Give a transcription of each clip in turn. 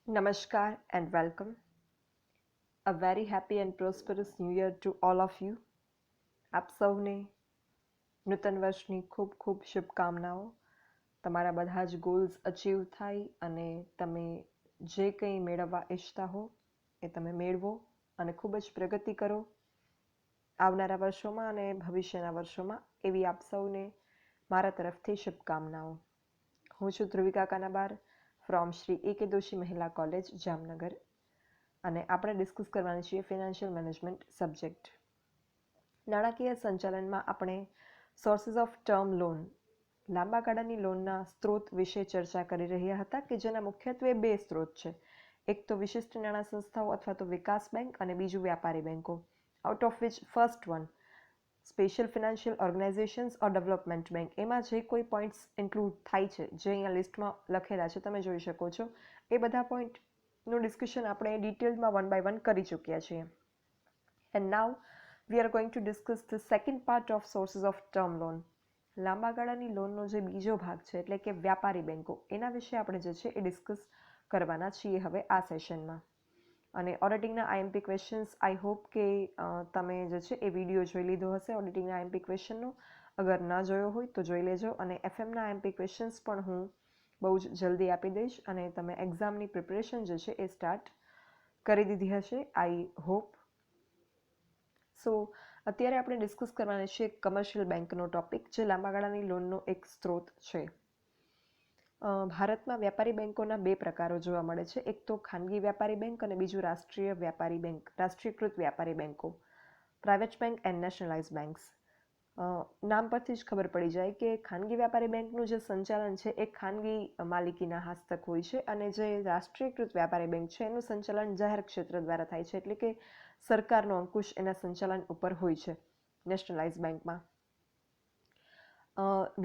Namaskar and welcome. A very happy and prosperous new year to all of you. આપ સૌને નૂતન વર્ષની ખૂબ ખૂબ શુભકામનાઓ. તમારા બધા જ ગોલ્સ અચીવ થાય અને તમે જે કંઈ મેળવવા ઈચ્છતા હો એ તમે મેળવો અને ખૂબ જ પ્રગતિ કરો આવનારા વર્ષોમાં અને ભવિષ્યના વર્ષોમાં, એવી આપ સૌને મારા તરફથી શુભકામનાઓ. હું છું ધ્રુવિકા કાનાબાર ફ્રોમ શ્રી એ.કે. દોશી મહિલા કોલેજ, જામનગર, અને આપણે ડિસ્કસ કરવાની છીએ ફિનાન્શિયલ મેનેજમેન્ટ સબ્જેક્ટ. નાણાકીય સંચાલનમાં આપણે સોર્સિસ ઓફ ટર્મ લોન, લાંબા ગાળાની લોનના સ્ત્રોત વિશે ચર્ચા કરી રહ્યા હતા, કે જેના મુખ્યત્વે બે સ્ત્રોત છે. એક તો વિશિષ્ટ નાણાં સંસ્થાઓ અથવા તો વિકાસ બેંક, અને બીજું વ્યાપારી બેંકો. Out of which first one, special financial organisations or development bank, એમાં જે કોઈ પોઈન્ટ્સ ઇન્ક્લુડ થાય છે, જે અહીંયા લિસ્ટમાં લખેલા છે, તમે જોઈ શકો છો, એ બધા પોઈન્ટનું ડિસ્કશન આપણે ડિટેલમાં વન બાય વન કરી ચૂક્યા છીએ. And now we are going to discuss the second part of sources of term loan. લાંબા ગાળાની લોનનો જે બીજો ભાગ છે, એટલે કે વ્યાપારી બેંકો, એના વિશે આપણે જે છે એ ડિસ્કસ કરવાના છીએ હવે આ સેશનમાં. અને ઓડિટિંગના આઈએમપી ક્વેશ્ચન્સ, આઈ હોપ કે તમે જે છે એ વિડીયો જોઈ લીધો હશે ઓડિટિંગના આઈએમપી ક્વેશ્ચનનો. અગર ન જોયો હોય તો જોઈ લેજો. અને એફએમના આઈએમપી ક્વેશ્ચન્સ પણ હું બહુ જ જલ્દી આપી દઈશ, અને તમે એક્ઝામની પ્રિપરેશન જે છે એ સ્ટાર્ટ કરી દીધી હશે, આઈ હોપ. સો અત્યારે આપણે ડિસ્કસ કરવાના છીએ કમર્શિયલ બેંકનો ટોપિક, જે લાંબા ગાળાની લોનનો એક સ્ત્રોત છે. ભારતમાં વ્યાપારી બેંકોના બે પ્રકારો જોવા મળે છે. એક તો ખાનગી વ્યાપારી બેંક અને બીજું રાષ્ટ્રીય વ્યાપારી બેંક, રાષ્ટ્રીયકૃત વ્યાપારી બેંકો, private bank and nationalise banks. નામ પરથી જ ખબર પડી જાય કે ખાનગી વ્યાપારી બેંકનું જે સંચાલન છે એ ખાનગી માલિકીના હસ્તક હોય છે, અને જે રાષ્ટ્રીયકૃત વ્યાપારી બેંક છે એનું સંચાલન જાહેર ક્ષેત્ર દ્વારા થાય છે, એટલે કે સરકારનો અંકુશ એના સંચાલન ઉપર હોય છે નેશનલાઇઝ બેંકમાં.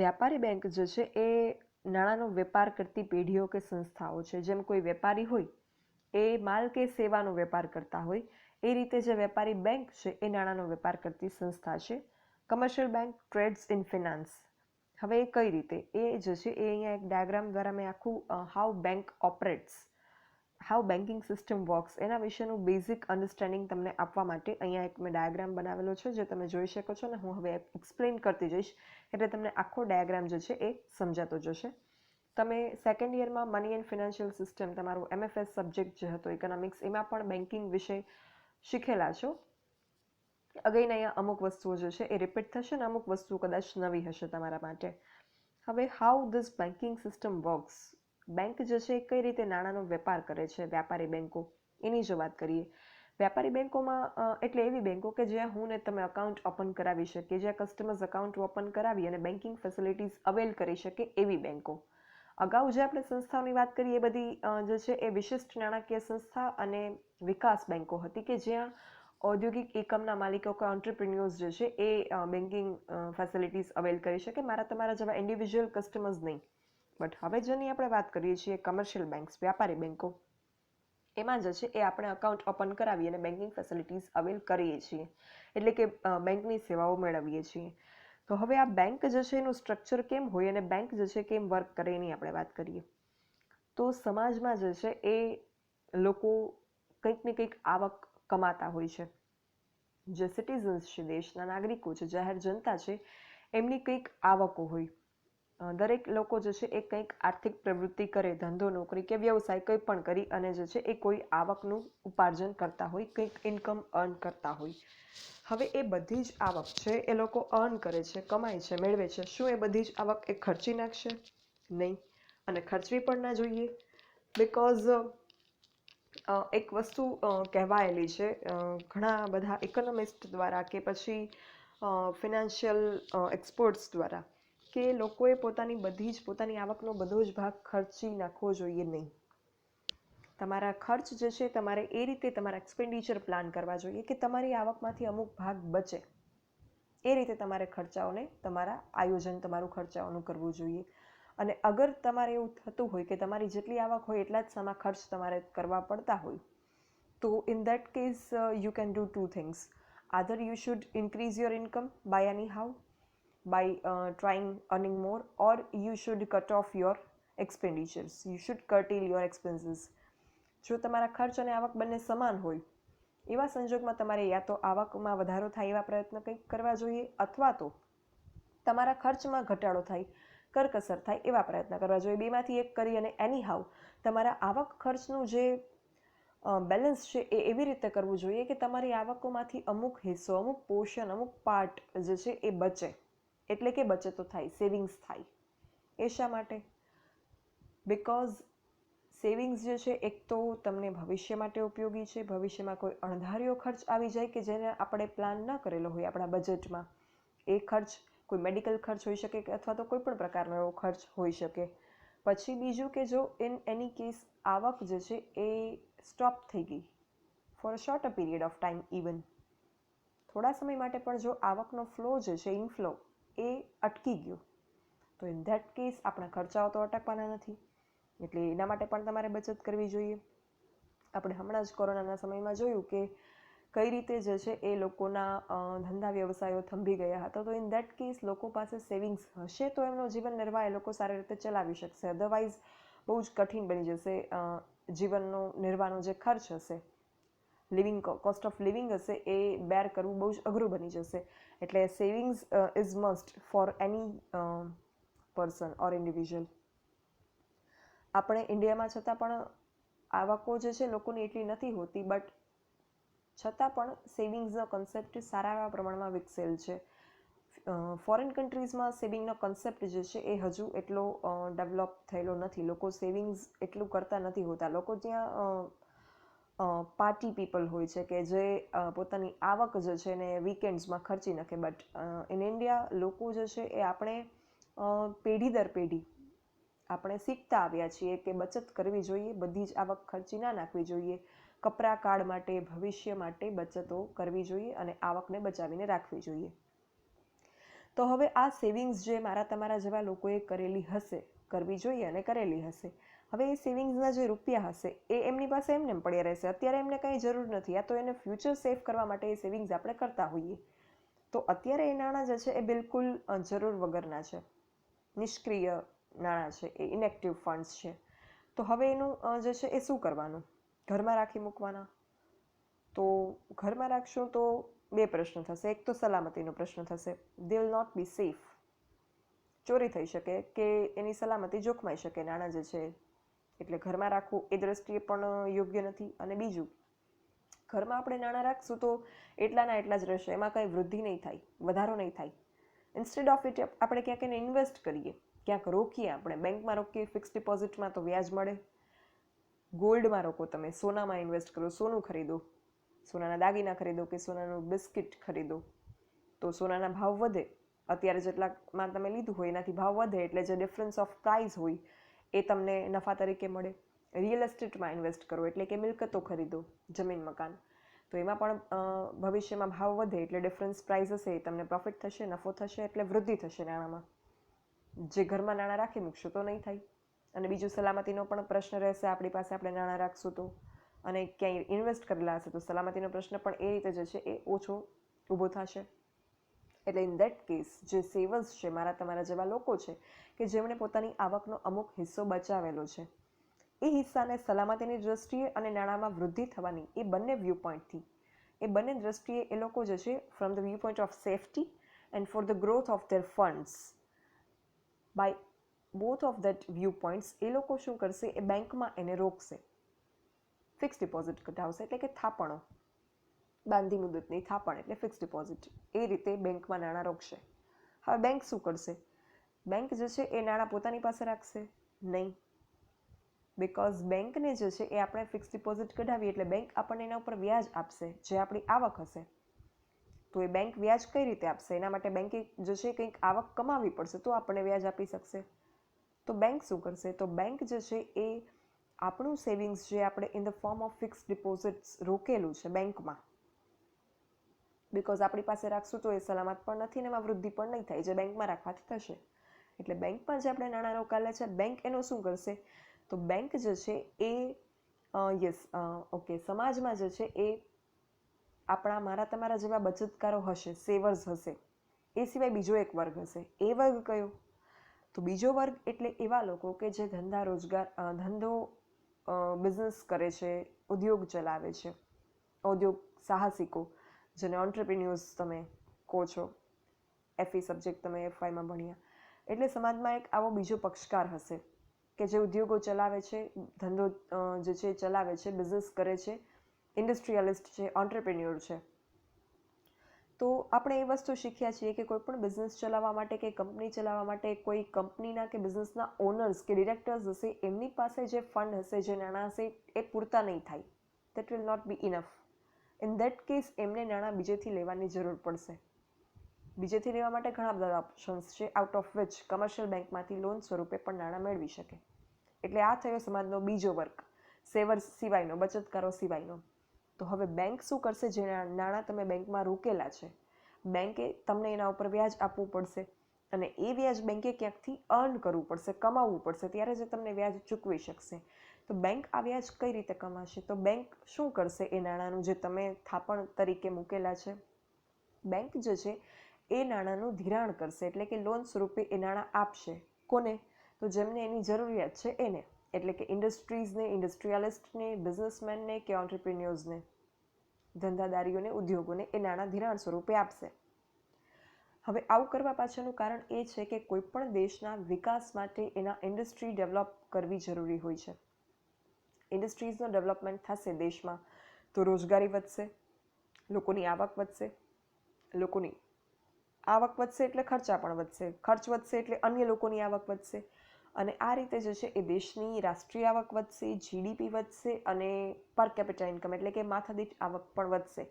વ્યાપારી બેંક જે છે એ નાણાંનો વેપાર કરતી પેઢીઓ કે સંસ્થાઓ છે. જેમ કોઈ વેપારી હોય એ માલ કે સેવાનો વેપાર કરતા હોય, એ રીતે જે વેપારી બેંક છે એ નાણાંનો વેપાર કરતી સંસ્થા છે. Commercial bank trades in finance. હવે એ કઈ રીતે, એ જે છે એ અહીંયા એક ડાયાગ્રામ દ્વારા મેં આખું how bank operates, how banking system works, એના વિશેનું બેઝિક અન્ડરસ્ટેન્ડિંગ તમને આપવા માટે અહીંયા એક મેં ડાયાગ્રામ બનાવેલો છે, જે તમે જોઈ શકો છો. ને હું હવે એક્સપ્લેન કરતી જઈશ, એટલે તમને આખો ડાયાગ્રામ જે છે એ સમજાતો જશે. તમે સેકન્ડ યરમાં મની એન્ડ ફિનાન્શિયલ સિસ્ટમ, તમારો એમએફએસ સબ્જેક્ટ જે હતો ઇકોનોમિક્સ, એમાં પણ બેન્કિંગ વિશે શીખેલા છો. અગેન અહીંયા અમુક વસ્તુઓ જે છે એ રિપીટ થશે, ને અમુક વસ્તુઓ કદાચ નવી હશે તમારા માટે. હવે how this banking system works, bank જે છે એ કઈ રીતે નાણાંનો વેપાર કરે છે, વ્યાપારી બેંકો, એની જો વાત કરીએ. વ્યાપારી બેંકોમાં એટલે એવી બેંકો કે જ્યાં હું ને તમે અકાઉન્ટ ઓપન કરાવી શકીએ, જ્યાં કસ્ટમર્સ અકાઉન્ટ ઓપન કરાવી અને બેન્કિંગ ફેસિલિટીઝ અવેલ કરી શકે, એવી બેંકો. અગાઉ જે આપણે સંસ્થાઓની વાત કરીએ એ બધી જે છે એ વિશિષ્ટ નાણાકીય સંસ્થા અને વિકાસ બેંકો હતી, કે જ્યાં ઔદ્યોગિક એકમના માલિકો કે એન્ટરપ્રિન્યોર્સ જે છે એ બેન્કિંગ ફેસિલિટીઝ અવેલ કરી શકે, મારા તમારા જેવા ઇન્ડિવિજ્યુઅલ કસ્ટમર્સ નહીં. બટ હવે જેની આપણે વાત કરીએ છીએ કમર્શિયલ બેંક્સ, વ્યાપારી બેંકો, એમાં જે છે એ આપણે અકાઉન્ટ ઓપન કરાવી અને બેન્કિંગ ફેસિલિટીઝ અવેલ કરીએ છીએ, એટલે કે બેંકની સેવાઓ મેળવીએ છીએ. તો હવે આ બેંક જે છે એનું સ્ટ્રક્ચર કેમ હોય અને બેંક જે છે કેમ વર્ક કરે, એની આપણે વાત કરીએ. તો સમાજમાં જે છે એ લોકો કંઈક ને કંઈક આવક કમાતા હોય છે. જે સિટીઝન્સ છે, દેશના નાગરિકો છે, જાહેર જનતા છે, એમની કંઈક આવકો હોય. દરેક લોકો જે છે એ કંઈક આર્થિક પ્રવૃત્તિ કરે, ધંધો, નોકરી કે વ્યવસાય કંઈ પણ કરી અને જે છે એ કોઈ આવકનું ઉપાર્જન કરતા હોય, કંઈક ઇન્કમ અર્ન કરતા હોય. હવે એ બધી જ આવક છે એ લોકો અર્ન કરે છે, કમાય છે, મેળવે છે. શું એ બધી જ આવક એ ખર્ચી નાખશે? નહીં, અને ખર્ચવી પણ ના જોઈએ. બિકોઝ એક વસ્તુ કહેવાયેલી છે ઘણા બધા ઇકોનોમિસ્ટ દ્વારા કે પછી ફિનાન્શિયલ એક્સપર્ટ્સ દ્વારા, કે લોકોએ પોતાની આવકનો બધો જ ભાગ ખર્ચી નાખવો જોઈએ નહીં. તમારા ખર્ચ જે છે તમારે એ રીતે તમારા એક્સપેન્ડિચર પ્લાન કરવા જોઈએ કે તમારી આવકમાંથી અમુક ભાગ બચે. એ રીતે તમારે ખર્ચાઓને, તમારા આયોજન તમારું ખર્ચાઓનું કરવું જોઈએ. અને અગર તમારે એવું થતું હોય કે તમારી જેટલી આવક હોય એટલા જ સામા ખર્ચ તમારે કરવા પડતા હોય, તો in that case you can do two things. Other you should increase your income by anyhow, by trying earning more, or you should cut off your expenditures, you should curtail your expenses. જો તમારા ખર્ચ અને આવક બંને સમાન હોય એવા સંજોગમાં તમારે યા તો આવકમાં વધારો થાય એવા પ્રયત્ન કંઈક કરવા જોઈએ, અથવા તો તમારા ખર્ચમાં ઘટાડો થાય, કરકસર થાય એવા પ્રયત્ન કરવા જોઈએ. બેમાંથી એક કરી અને એની હાવ તમારા આવક ખર્ચનું જે બેલેન્સ છે એ એવી રીતે કરવું જોઈએ કે તમારી આવકોમાંથી અમુક હિસ્સો, અમુક પોર્શન, અમુક પાર્ટ જે છે એ બચે, એટલે કે બચતો થાય, સેવિંગ્સ થાય. એ શા માટે? બિકોઝ સેવિંગ્સ જે છે એક તો તમને ભવિષ્ય માટે ઉપયોગી છે. ભવિષ્યમાં કોઈ અણધાર્યો ખર્ચ આવી જાય કે જેને આપણે પ્લાન ન કરેલો હોય આપણા બજેટમાં, એ ખર્ચ કોઈ મેડિકલ ખર્ચ હોઈ શકે કે અથવા તો કોઈ પણ પ્રકારનો એવો ખર્ચ હોઈ શકે. પછી બીજું કે જો ઇન એની કેસ આવક જે છે એ સ્ટોપ થઈ ગઈ for a short period of time, even થોડા સમય માટે પણ જો આવકનો ફ્લો જે છે, ઇનફ્લો, એ અટકી ગયો, તો ઇન ધેટ કેસ આપણા ખર્ચાઓ તો અટકવાના નથી. એટલે એના માટે પણ તમારે બચત કરવી જોઈએ. આપણે હમણાં જ કોરોનાના સમયમાં જોયું કે કઈ રીતે જે છે એ લોકોના ધંધા વ્યવસાયો થંભી ગયા હતા. તો ઇન ધેટ કેસ લોકો પાસે સેવિંગ્સ હશે તો એમનો જીવન નિર્વાહ એ લોકો સારી રીતે ચલાવી શકશે. અધરવાઇઝ બહુ જ કઠિન બની જશે. જીવનનો નિર્વાહનો જે ખર્ચ હશે, કોસ્ટ ઓફ લિવિંગ હશે, એ બેર કરવું બહુ જ અઘરું બની જશે. એટલે savings is must for any person or individual. આપણે ઇન્ડિયામાં છતાં પણ આવકો જે છે લોકોની એટલી નથી હોતી, બટ છતાં પણ સેવિંગ્સનો કન્સેપ્ટ સારા એવા પ્રમાણમાં વિકસેલ છે. ફોરેન કન્ટ્રીઝમાં સેવિંગનો કન્સેપ્ટ જે છે એ હજુ એટલો ડેવલપ થયેલો નથી. લોકો સેવિંગ્સ એટલું કરતા નથી હોતા. લોકો ત્યાં પાર્ટી પીપલ હોય છે કે જે પોતાની આવક જે છે ને વીકેન્ડ્સમાં ખર્ચી નાખે. બટ ઇન ઇન્ડિયા લોકો જે છે એ આપણે પેઢી દર પેઢી આપણે શીખતા આવ્યા છીએ કે બચત કરવી જોઈએ, બધી જ આવક ખર્ચી ના નાખવી જોઈએ. કપરા કાળ માટે, ભવિષ્ય માટે બચતો કરવી જોઈએ અને આવકને બચાવીને રાખવી જોઈએ. તો હવે આ સેવિંગ્સ જે મારા તમારા જેવા લોકોએ કરેલી હશે, કરવી જોઈએ અને કરેલી હશે, હવે એ સેવિંગ્સના જે રૂપિયા હશે એ એમની પાસે એમને પડ્યા રહેશે. અત્યારે એમને કંઈ જરૂર નથી. આ તો એને ફ્યુચર સેફ કરવા માટે એ સેવિંગ્સ આપણે કરતા હોઈએ. તો અત્યારે એ નાણાં જે છે એ બિલકુલ જરૂર વગરના છે, નિષ્ક્રિય નાણાં છે, એ ઇનેક્ટિવ ફંડ્સ છે. તો હવે એનું જે છે એ શું કરવાનું? ઘરમાં રાખી મૂકવાના? તો ઘરમાં રાખશો તો બે પ્રશ્ન થશે. એક તો સલામતીનો પ્રશ્ન થશે. They will not be safe. ચોરી થઈ શકે કે એની સલામતી જોખમાઈ શકે નાણાં જે છે. એટલે ઘરમાં રાખવું એ દ્રષ્ટિએ પણ યોગ્ય નથી. અને બીજું, ઘરમાં આપણે નાણાં રાખશું તો એટલાના એટલા જ રહેશે, એમાં કંઈ વૃદ્ધિ નહીં થાય, વધારો નહીં થાય. ઇન્સ્ટેડ ઓફ ઇટ આપણે ક્યાંક એને ઇન્વેસ્ટ કરીએ, ક્યાંક રોકીએ. આપણે બેંકમાં રોકીએ, ફિક્સ ડિપોઝિટમાં તો વ્યાજ મળે. ગોલ્ડમાં રોકો, તમે સોનામાં ઇન્વેસ્ટ કરો, સોનું ખરીદો, સોનાના દાગીના ખરીદો કે સોનાનું બિસ્કિટ ખરીદો, તો સોનાના ભાવ વધે. અત્યારે જેટલામાં તમે લીધું હોય એનાથી ભાવ વધે, એટલે જે ડિફરન્સ ઓફ પ્રાઇસ હોય એ તમને નફા તરીકે મળે. રિયલ એસ્ટેટમાં ઇન્વેસ્ટ કરો, એટલે કે મિલકતો ખરીદો, જમીન મકાન, તો એમાં પણ ભવિષ્યમાં ભાવ વધે એટલે ડિફરન્સ પ્રાઇસ હશે એ તમને પ્રોફિટ થશે, નફો થશે, એટલે વૃદ્ધિ થશે નાણાંમાં. જે ઘરમાં નાણાં રાખી મૂકશો તો નહીં થાય. અને બીજું, સલામતીનો પણ પ્રશ્ન રહેશે આપણી પાસે. આપણે નાણાં રાખશું તો, અને ક્યાંય ઇન્વેસ્ટ કરેલા હશે તો સલામતીનો પ્રશ્ન પણ એ રીતે જે છે એ ઓછો ઊભો થશે. એટલે ઇન ધેટ કેસ જે સેવર્સ છે, મારા તમારા જેવા લોકો છે કે જેમણે પોતાની આવકનો અમુક હિસ્સો બચાવેલો છે, એ હિસ્સાને સલામતીની દ્રષ્ટિએ અને નાણાંમાં વૃદ્ધિ થવાની એ બંને વ્યૂ પોઈન્ટથી, એ બંને દ્રષ્ટિએ એ લોકો જે છે from the view point of safety and for the growth of their funds, by both of that view points, એ લોકો શું કરશે? એ બેંકમાં એને રોકશે, ફિક્સ ડિપોઝિટ કઢાવશે, એટલે કે થાપણો, બાંધી મુદતની થાપણ એટલે ફિક્સ ડિપોઝિટ. એ રીતે બેંકમાં નાણાં રોકશે. હવે બેંક શું કરશે? બેંક જે છે એ નાણાં પોતાની પાસે રાખશે નહીં. બિકોઝ બેંકને જે છે એ આપણે ફિક્સ ડિપોઝિટ કઢાવીએ એટલે બેંક આપણને એના ઉપર વ્યાજ આપશે, જે આપણી આવક હશે. તો એ બેંક વ્યાજ કઈ રીતે આપશે? એના માટે બેંકે જે છે કંઈક આવક કમાવી પડશે તો આપણને વ્યાજ આપી શકશે. તો બેંક શું કરશે? તો બેંક જે છે એ આપણું સેવિંગ્સ જે આપણે in the form of fix deposits રોકેલું છે બેંકમાં, બિકોઝ આપણી પાસે રાખશું તો એ સલામત પણ નથી ને એમાં વૃદ્ધિ પણ નહીં થાય, જે બેંકમાં રાખવાથી થશે. એટલે બેંકમાં જે આપણે નાણાં રોકાયેલા છે, બેંક એનું શું કરશે? તો બેંક જે છે એ સમાજમાં જે છે એ આપણા મારા તમારા જેવા બચતકારો હશે, સેવર્સ હશે, એ સિવાય બીજો એક વર્ગ હશે. એ વર્ગ કયો? તો બીજો વર્ગ એટલે એવા લોકો કે જે ધંધો બિઝનેસ કરે છે, ઉદ્યોગ ચલાવે છે, ઉદ્યોગ સાહસિકો, જેને ઓન્ટરપ્રિન્યોર્સ તમે કહો છો, એફઈ સબ્જેક્ટ તમે એફવાયમાં ભણ્યા. એટલે સમાજમાં એક આવો બીજો પક્ષકાર હશે કે જે ઉદ્યોગો ચલાવે છે, ધંધો જે છે ચલાવે છે, બિઝનેસ કરે છે, ઇન્ડસ્ટ્રીયલિસ્ટ છે, ઓન્ટરપ્રિન્યોર છે. તો આપણે એ વસ્તુ શીખ્યા છીએ કે કોઈ પણ બિઝનેસ ચલાવવા માટે કે કંપની ચલાવવા માટે કોઈ કંપનીના કે બિઝનેસના ઓનર્સ કે ડિરેક્ટર્સ હશે, એમની પાસે જે ફંડ હશે, જે નાણાં હશે, એ પૂરતા નહીં થાય. That will not be enough. In that case એમને નાણાં બીજેથી લેવાની જરૂર પડશે. બીજેથી લેવા માટે ઘણા બધા ઓપ્શન્સ છે, આઉટ ઓફ વિચ કમર્શિયલ બેંકમાંથી લોન સ્વરૂપે પણ નાણાં મેળવી શકે. એટલે આ થયો સમાજનો બીજો વર્ગ, સેવર્સ સિવાયનો, બચતકારો સિવાયનો. તો હવે બેંક શું કરશે? જે નાણાં તમે બેંકમાં રોકેલા છે, બેંકે તમને એના ઉપર વ્યાજ આપવું પડશે અને એ વ્યાજ બેંકે ક્યાંકથી અર્ન કરવું પડશે, કમાવવું પડશે, ત્યારે જ તમને વ્યાજ ચૂકવી શકશે. તો બેંક આ વ્યાજ કઈ રીતે કમાશે? તો બેંક શું કરશે? એ નાણાંનું જે તમે થાપણ તરીકે મૂકેલા છે, બેંક જે છે એ નાણાંનું ધિરાણ કરશે, એટલે કે લોન સ્વરૂપે એ નાણાં આપશે. કોને? તો જેમને એની જરૂરિયાત છે એને, એટલે કે ઇન્ડસ્ટ્રીઝને, ઇન્ડસ્ટ્રીયલિસ્ટને, બિઝનેસમેનને કે ઓન્ટરપ્રિન્યોર્સને, ધંધાદારીઓને, ઉદ્યોગોને એ નાણાં ધિરાણ સ્વરૂપે આપશે. હવે આવું કરવા પાછળનું કારણ એ છે કે કોઈ પણ દેશના વિકાસ માટે એના ઇન્ડસ્ટ્રી ડેવલપ કરવી જરૂરી હોય છે. ઇન્ડસ્ટ્રીઝનો ડેવલપમેન્ટ થશે દેશમાં તો રોજગારી વધશે, લોકોની આવક વધશે, લોકોની આવક વધશે એટલે ખર્ચા પણ વધશે, ખર્ચ વધશે એટલે અન્ય લોકોની આવક વધશે, અને આ રીતે જે છે એ દેશની રાષ્ટ્રીય આવક વધશે, જીડીપી વધશે અને પર કેપિટા ઇન્કમ એટલે કે માથાદીઠ આવક પણ વધશે,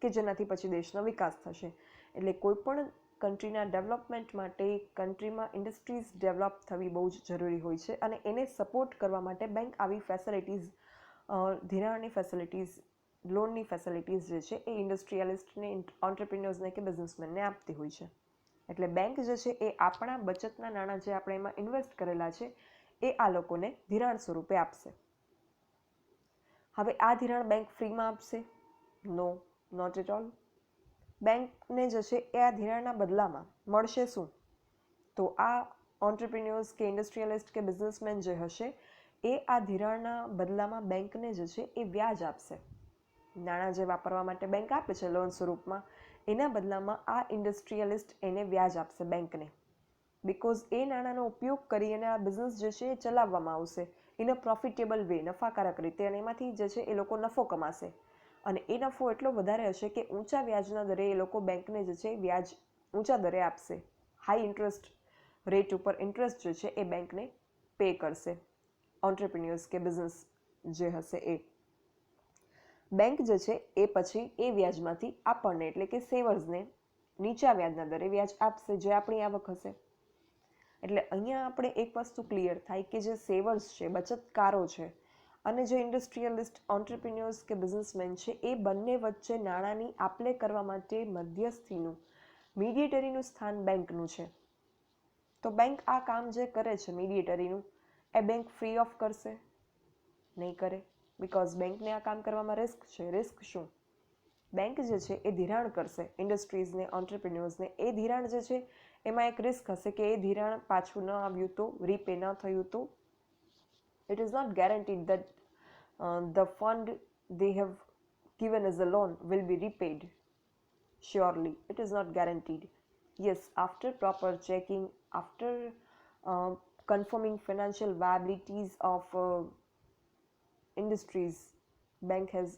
કે જેનાથી પછી દેશનો વિકાસ થશે. એટલે કોઈ પણ કન્ટ્રીના ડેવલપમેન્ટ માટે કન્ટ્રીમાં ઇન્ડસ્ટ્રીઝ ડેવલપ થવી બહુ જ જરૂરી હોય છે, અને એને સપોર્ટ કરવા માટે બેંક આવી ફેસિલિટીઝ, ધિરાણની ફેસિલિટીઝ, લોનની ફેસિલિટીઝ જે છે એ ઇન્ડસ્ટ્રીયલિસ્ટને, ઓન્ટરપ્રિન્યોર્સને કે બિઝનેસમેનને આપતી હોય છે. એટલે બેંક જે છે એ આપણા બચતના નાણાં જે આપણે એમાં ઇન્વેસ્ટ કરેલા છે એ આ લોકોને ધિરાણ સ્વરૂપે આપશે. હવે આ ધિરાણ બેંક ફ્રીમાં આપશે? નો, નોટ એટ ઓલ. બેંકને જે છે એ આ ધિરાણના બદલામાં મળશે શું? તો આ ઓન્ટરપ્રિન્યોર્સ કે ઇન્ડસ્ટ્રીયલિસ્ટ કે બિઝનેસમેન જે હશે એ આ ધિરાણના બદલામાં બેંકને જે છે એ વ્યાજ આપશે. નાણાં જે વાપરવા માટે બેંક આપે છે લોન સ્વરૂપમાં, એના બદલામાં આ ઇન્ડસ્ટ્રીયલિસ્ટ એને વ્યાજ આપશે બેંકને. બિકોઝ એ નાણાંનો ઉપયોગ કરી અને આ બિઝનેસ જે છે એ ચલાવવામાં આવશે ઇન અ પ્રોફિટેબલ વે, નફાકારક રીતે, અને એમાંથી જે છે એ લોકો નફો કમાશે. અને એ નફો એટલો વધારે હશે કે ઊંચા વ્યાજના દરે એ લોકો બેંકને જે છે વ્યાજ ઊંચા દરે આપશે. હાઈ ઇન્ટરેસ્ટ રેટ ઉપર ઇન્ટરેસ્ટ જે છે એ બેંકને પે કરશે ઓન્ટરપ્રિન્યોર્સ કે બિઝનેસ જે હશે એ. બેંક જે છે એ પછી એ વ્યાજમાંથી આપણને એટલે કે સેવર્સને નીચા વ્યાજના દરે વ્યાજ આપશે, જે આપણી આવક હશે. એટલે અહીંયા આપણે એક વસ્તુ ક્લિયર થાય કે જે સેવર્સ છે, બચતકારો છે, અને જે ઇન્ડસ્ટ્રીયલિસ્ટ, ઓન્ટરપ્રિન્યોર્સ કે બિઝનેસમેન છે, એ બંને વચ્ચે નાણાંની આપ-લે કરવા માટે મધ્યસ્થીનું, મીડિયેટરીનું સ્થાન બેંકનું છે. તો બેંક આ કામ જે કરે છે મીડિયેટરીનું, એ બેંક ફ્રી ઓફ કરશે? નહીં કરે. બિકોઝ બેંકને આ કામ કરવામાં રિસ્ક છે. રિસ્ક શું? બેંક જે છે એ ધિરાણ કરશે ઇન્ડસ્ટ્રીઝને, ઓન્ટરપ્રિન્યોર્સને. એ ધિરાણ જે છે એમાં એક રિસ્ક હશે કે એ ધિરાણ પાછું ન આવ્યું તો, રીપે ન થયું તો, it is not guaranteed that the fund they have given as a loan will be repaid. Surely, it is not guaranteed. Yes, after proper checking, after confirming financial viabilities of industries, bank has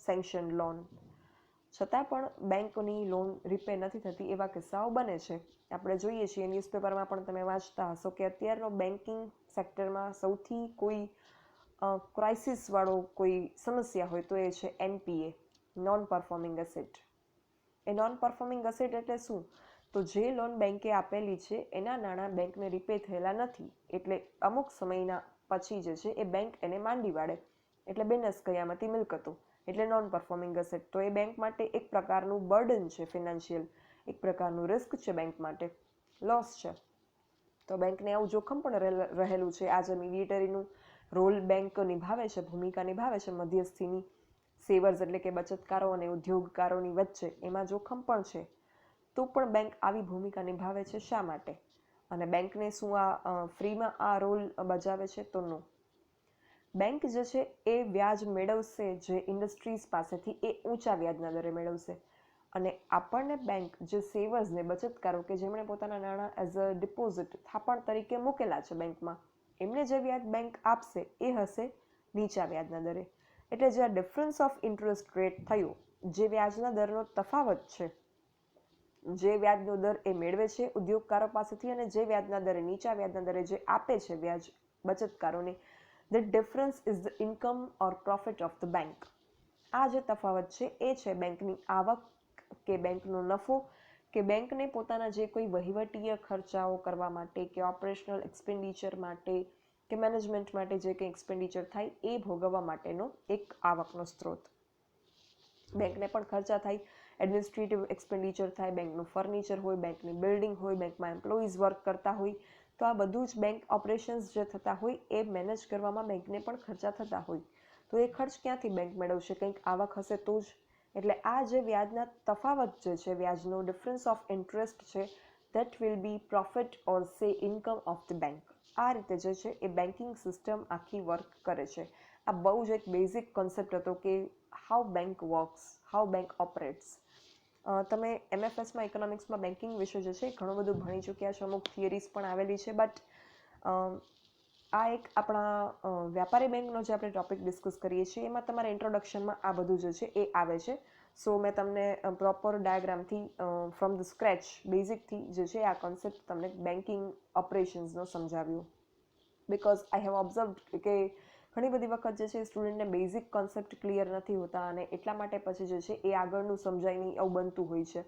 sanctioned loan. છતાં પણ બેંકની loan રીપે નથી થતી એવા કિસ્સાઓ બને છે. આપણે જોઈએ છીએ, ન્યૂઝપેપરમાં પણ તમે વાંચતા હશો કે અત્યારનો બેન્કિંગ સેક્ટરમાં સૌથી કોઈ ક્રાઇસિસવાળો કોઈ સમસ્યા હોય તો એ છે એનપીએ, નોન પરફોર્મિંગ એસેટ. એ નોન પરફોર્મિંગ એસેટ એટલે શું? તો જે લોન બેંકે આપેલી છે એના નાણાં બેંકને રીપે થયેલા નથી, એટલે અમુક સમયના પછી જે છે એ બેંક એને માંડી વાળે, એટલે બેનસ કયામતી મિલકતો, એટલે નોન પરફોર્મિંગ એસેટ. તો એ બેંક માટે એક પ્રકારનું બર્ડન છે ફિનાન્શિયલ, એક પ્રકારનું રિસ્ક છે બેંક માટે, લોસ છે. તો બેંકને આવું જોખમ પણ રહેલું છે. આજે મીડિયેટરીનું રોલ બેંક નિભાવે છે, ભૂમિકા નિભાવે છે મધ્યસ્થીની, સેવર્સ એટલે કે બચતકારો અને ઉદ્યોગકારોની વચ્ચે, એમાં જોખમ પણ છે. તો પણ બેંક આવી ભૂમિકા નિભાવે છે. શા માટે? અને બેંકને શું આ ફ્રીમાં આ રોલ બજાવે છે? તો નો. બેંક જે છે એ વ્યાજ મેળવશે જે ઇન્ડસ્ટ્રીઝ પાસેથી એ ઊંચા વ્યાજના દરે મેળવશે, અને આપણને બેંક જે સેવર્સને બચતકારો કે જેમણે પોતાના નાણાં એઝ અ ડિપોઝિટ થાપણ તરીકે મૂકેલા છે બેંકમાં, એમને જે વ્યાજ બેંક આપશે એ હશે નીચા વ્યાજના દરે. એટલે જે આ ડિફરન્સ ઓફ ઇન્ટરેસ્ટ રેટ થયો, જે વ્યાજના દરનો તફાવત છે, જે વ્યાજનો દર એ મેળવે છે ઉદ્યોગકારો પાસેથી અને જે વ્યાજના દરે નીચા વ્યાજના દરે જે આપે છે વ્યાજ બચતકારોને, the difference is the income or profit of the bank. આ જે તફાવત છે એ છે બેંકની આવક કે બેંકનો નફો કે બેંકને પોતાના જે કોઈ વહીવટીય ખર્ચાઓ કરવા માટે કે ઓપરેશનલ એક્સપેન્ડિચર માટે કે મેનેજમેન્ટ માટે જે કંઈ એક્સપેન્ડિચર થાય એ ભોગવવા માટેનો એક આવકનો સ્ત્રોત. બેંકને પણ ખર્ચા થાય, એડમિનિસ્ટ્રેટિવ એક્સપેન્ડિચર થાય, બેંકનું ફર્નિચર હોય, બેંકની બિલ્ડિંગ હોય, બેંકમાં એમ્પ્લોઈઝ વર્ક કરતા હોય, તો આ બધું જ બેંક ઓપરેશન્સ જે થતા હોય એ મેનેજ કરવામાં બેંકને પણ ખર્ચા થતા હોય. તો એ ખર્ચ ક્યાંથી બેંક મેળવશે? કંઈક આવક હશે તો જ. એટલે આ જે વ્યાજના તફાવત જે છે, વ્યાજનો ડિફરન્સ ઓફ ઇન્ટરેસ્ટ છે, દેટ વિલ બી પ્રોફિટ ઓર સે ઇન્કમ ઓફ ધ બેંક. આ રીતે જે છે એ બેન્કિંગ સિસ્ટમ આખી વર્ક કરે છે. આ બહુ જ એક બેઝિક કોન્સેપ્ટ હતો કે how bank works, how bank operates. તમે MFSમાં ઇકોનોમિક્સમાં બેન્કિંગ વિશે જે છે ઘણું બધું ભણી ચૂક્યા છો, અમુક થિયરીઝ પણ આવેલી છે, બટ આ એક આપણા વ્યાપારી બેંકનો જે આપણે ટોપિક ડિસ્કસ કરીએ છીએ એમાં તમારા ઇન્ટ્રોડક્શનમાં આ બધું જે છે એ આવે છે. સો મેં તમને પ્રોપર ડાયાગ્રામથી ફ્રોમ ધ સ્ક્રેચ બેઝિકથી જે છે આ કોન્સેપ્ટ તમને બેન્કિંગ ઓપરેશન્સનો સમજાવ્યો. બિકોઝ આઈ હેવ ઓબ્ઝર્વડ કે ઘણી બધી વખત જે છે સ્ટુડન્ટને બેઝિક કોન્સેપ્ટ ક્લિયર નથી હોતા અને એટલા માટે પછી જે છે એ આગળનું સમજાય નહીં એવું બનતું હોય છે.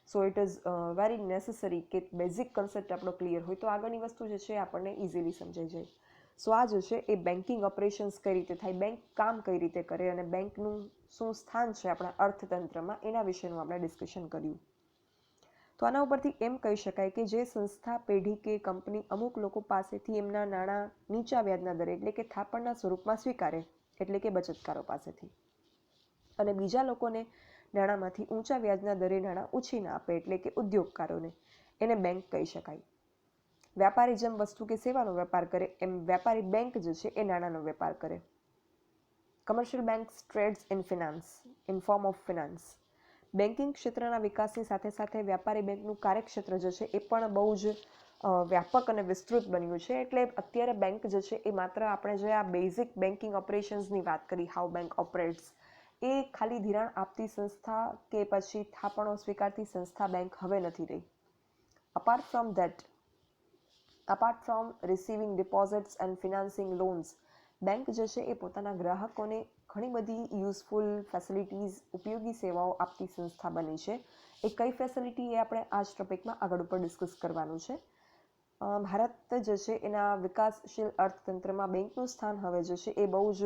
So it is very necessary કે બેઝિક કોન્સેપ્ટ આપણો ક્લિયર હોય તો આગળની વસ્તુ જે છે આપણને ઇઝીલી સમજાઈ જાય. સો આ જે છે એ બેન્કિંગ ઓપરેશન્સ કઈ રીતે થાય, બેંક કામ કઈ રીતે કરે અને બેંકનું શું સ્થાન છે આપણા અર્થતંત્રમાં, એના વિશેનું આપણે ડિસ્કશન કર્યું. તો આના ઉપરથી એમ કહી શકાય કે જે સંસ્થા, પેઢી કે કંપની અમુક લોકો પાસેથી એમના નાણાં નીચા વ્યાજના દરે એટલે કે થાપણના સ્વરૂપમાં સ્વીકારે, એટલે કે બચતકારો પાસેથી, અને બીજા લોકોને નાણાંમાંથી ઊંચા વ્યાજના દરે નાણાં ઉછીના આપે એટલે કે ઉદ્યોગકારોને, એને બેંક કહી શકાય. વ્યાપારી જેમ વસ્તુ કે સેવાનો વેપાર કરે એમ વ્યાપારી બેંક જે છે એ નાણાંનો વેપાર કરે. Commercial banks trades in finance in form of finance. Banking ક્ષેત્રના વિકાસની સાથે સાથે વ્યાપારી બેંકનું કાર્યક્ષેત્ર જે છે એ પણ બહુ જ વ્યાપક અને વિસ્તૃત બન્યું છે. એટલે અત્યારે બેંક જે છે એ માત્ર આપણે જે આ બેઝિક બેન્કિંગ ઓપરેશન્સની વાત કરી, હાઉ બેંક ઓપરેટ્સ, એ ખાલી ધિરાણ આપતી સંસ્થા કે પછી થાપણો સ્વીકારતી સંસ્થા બેંક હવે નથી રહી. Apart from receiving deposits and financing loans, bank જે છે એ પોતાના ગ્રાહકોને ઘણી બધી યુઝફુલ ફેસિલિટીઝ, ઉપયોગી સેવાઓ આપતી સંસ્થા બની છે. એ કઈ ફેસિલિટી એ આપણે આ જ ટોપિકમાં આગળ ઉપર ડિસ્કસ કરવાનું છે. ભારત જે છે એના વિકાસશીલ અર્થતંત્રમાં બેંકનું સ્થાન હવે જે છે એ બહુ જ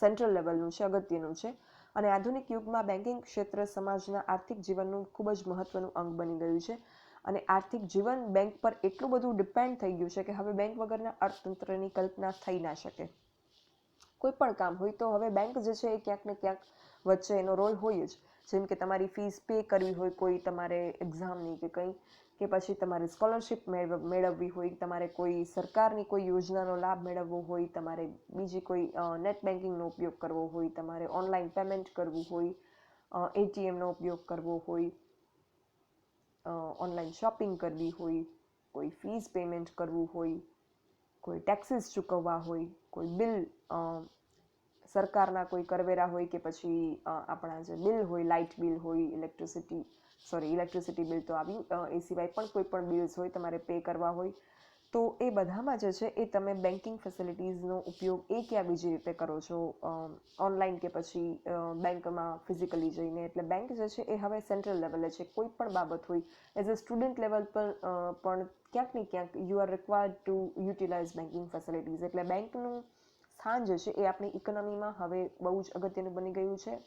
સેન્ટ્રલ લેવલનું છે, અગત્યનું છે, અને આધુનિક યુગમાં બેન્કિંગ ક્ષેત્ર સમાજના આર્થિક જીવનનું ખૂબ જ મહત્વનું અંગ બની ગયું છે. અને આર્થિક જીવન બેંક પર એટલું બધું ડિપેન્ડ થઈ ગયું છે કે હવે બેંક વગરના અર્થતંત્રની કલ્પના થઈ ના શકે. કોઈ પણ કામ હોય તો હવે બેંક જે છે એ ક્યાંક ને ક્યાંક વચ્ચે એનો રોલ હોય જ. જેમ કે તમારી ફીસ પે કરવી હોય કોઈ તમારે એક્ઝામની કે કંઈ, કે પછી તમારે સ્કોલરશિપ મેળવવી હોય, તમારે કોઈ સરકારની કોઈ યોજનાનો લાભ મેળવવો હોય, તમારે બીજી કોઈ નેટ બેન્કિંગનો ઉપયોગ કરવો હોય, તમારે ઓનલાઈન પેમેન્ટ કરવું હોય, ATMનો ઉપયોગ કરવો હોય, ઓનલાઈન શોપિંગ કરવી હોય, કોઈ ફીસ પેમેન્ટ કરવું હોય, કોઈ ટેક્સીસ ચૂકવવા હોય, કોઈ બિલ, સરકારના કોઈ કરવેરા હોય કે પછી આપણા જે બિલ હોય, લાઇટ બિલ હોય, ઇલેક્ટ્રિસિટી બિલ તો આવ્યું, એ સિવાય પણ કોઈ પણ બિલ્સ હોય તમારે પે કરવા હોય, તો એ બધામાં જે છે એ તમે બેન્કિંગ ફેસિલિટીઝનો ઉપયોગ ક્યાં બીજી રીતે કરો છો, ઓનલાઈન કે પછી બેંકમાં ફિઝિકલી જઈને. એટલે બેંક જે છે એ હવે સેન્ટ્રલ લેવલે છે. કોઈ પણ બાબત હોય, એઝ અ સ્ટુડન્ટ લેવલ પર પણ ક્યાંક ને ક્યાંક you are required to utilise banking facilities. એટલે બેંકનું સ્થાન જે છે એ આપણી ઇકોનોમીમાં હવે બહુ જ અગત્યનું બની ગયું છે.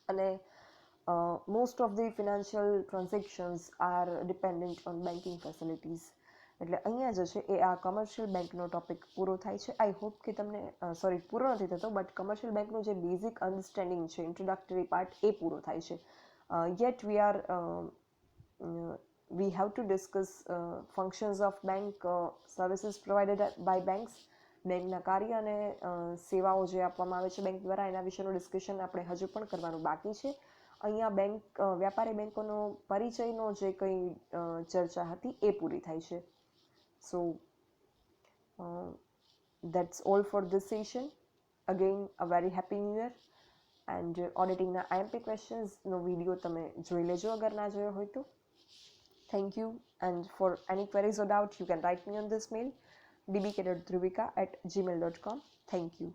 અને most of the financial transactions are dependent on banking facilities. એટલે અહીંયા જે છે એ આ કમર્શિયલ બેંકનો ટોપિક પૂરો થાય છે. આઈ હોપ કે તમને પૂરો નથી થતો, બટ કમર્શિયલ બેંકનું જે બેઝિક અન્ડરસ્ટેન્ડિંગ છે, ઇન્ટ્રોડક્ટરી પાર્ટ, એ પૂરો થાય છે. Yet we have to discuss functions of bank, services provided by banks, બેંકના કાર્ય અને સેવાઓ જે આપવામાં આવે છે બેંક દ્વારા, એના વિશેનું ડિસ્કશન આપણે હજુ પણ કરવાનું બાકી છે. અહીંયા વ્યાપારી બેંકોનો પરિચયનો જે કંઈ ચર્ચા હતી એ પૂરી થાય છે. સો that's all for this session. Again, a very happy new year. And ઓડિટિંગના IMP ક્વેશ્ચન્સનો વિડીયો તમે જોઈ લેજો અગર ના જોયો હોય તો. Thank you, and for any queries or doubts you can write me on this mail dbk.dhruvika@gmail.com. Thank you.